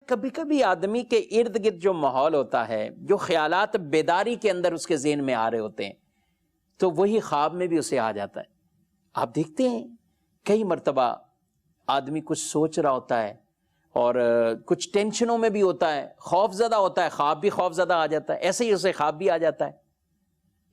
کبھی کبھی آدمی کے ارد گرد جو ماحول ہوتا ہے، جو خیالات بیداری کے اندر اس کے ذہن میں آ رہے ہوتے ہیں، تو وہی خواب میں بھی اسے آ جاتا ہے۔ آپ دیکھتے ہیں کئی مرتبہ آدمی کچھ سوچ رہا ہوتا ہے اور کچھ ٹینشنوں میں بھی ہوتا ہے، خوف زدہ ہوتا ہے، خواب بھی خوف زدہ آ جاتا ہے، ایسے ہی اسے خواب بھی آ جاتا ہے۔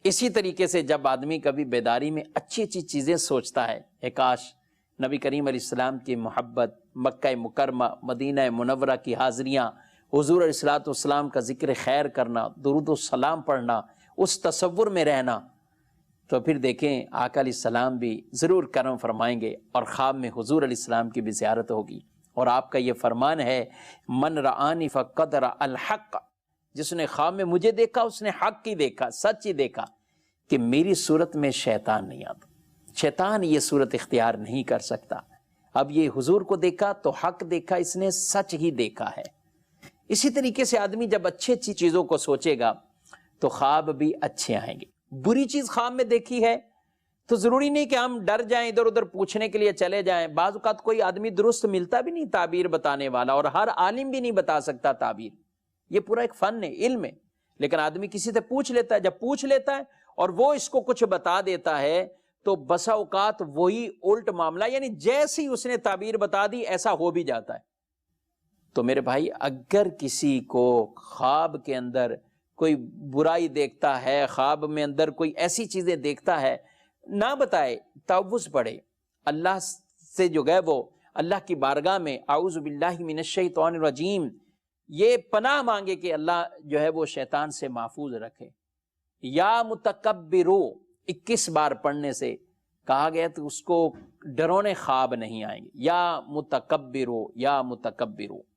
اسی طریقے سے جب آدمی کبھی بیداری میں اچھی اچھی چیزیں سوچتا ہے، کاش نبی کریم علیہ السلام کی محبت، مکہ مکرمہ، مدینہ منورہ کی حاضریاں، حضور علیہ الصلوۃ والسلام کا ذکر خیر کرنا، درود و سلام پڑھنا، اس تصور میں رہنا، تو پھر دیکھیں آقا علیہ السلام بھی ضرور کرم فرمائیں گے اور خواب میں حضور علیہ السلام کی بھی زیارت ہوگی۔ اور آپ کا یہ فرمان ہے، من رآنی فقد رأى الحق، جس نے خواب میں مجھے دیکھا اس نے حق ہی دیکھا، سچ ہی دیکھا، کہ میری صورت میں شیطان نہیں آتا، شیطان یہ صورت اختیار نہیں کر سکتا۔ اب یہ حضور کو دیکھا تو حق دیکھا، اس نے سچ ہی دیکھا ہے۔ اسی طریقے سے آدمی جب اچھی اچھی چیزوں کو سوچے گا تو خواب بھی اچھے آئیں گے۔ بری چیز خواب میں دیکھی ہے تو ضروری نہیں کہ ہم ڈر جائیں، ادھر ادھر پوچھنے کے لیے چلے جائیں۔ بعض اوقات کوئی آدمی درست ملتا بھی نہیں تعبیر بتانے والا، اور ہر عالم بھی نہیں بتا سکتا تعبیر، یہ پورا ایک فن ہے، علم ہے، لیکن آدمی کسی سے پوچھ لیتا ہے۔ جب پوچھ لیتا ہے اور وہ اس کو کچھ بتا دیتا ہے تو بسا اوقات وہی الٹ معاملہ، یعنی جیسی اس نے تعبیر بتا دی ایسا ہو بھی جاتا ہے۔ تو میرے بھائی، اگر کسی کو خواب کے اندر کوئی برائی دیکھتا ہے، خواب میں اندر کوئی ایسی چیزیں دیکھتا ہے، نہ بتائے، تعوذ پڑھے، اللہ سے جو گئے وہ اللہ کی بارگاہ میں اعوذ باللہ من الشیطان الرجیم، یہ پناہ مانگے کہ اللہ جو ہے وہ شیطان سے محفوظ رکھے۔ یا متکبرو 21 بار پڑھنے سے کہا گیا تو اس کو ڈرونے خواب نہیں آئیں گے۔ یا متکبرو، یا متکبرو۔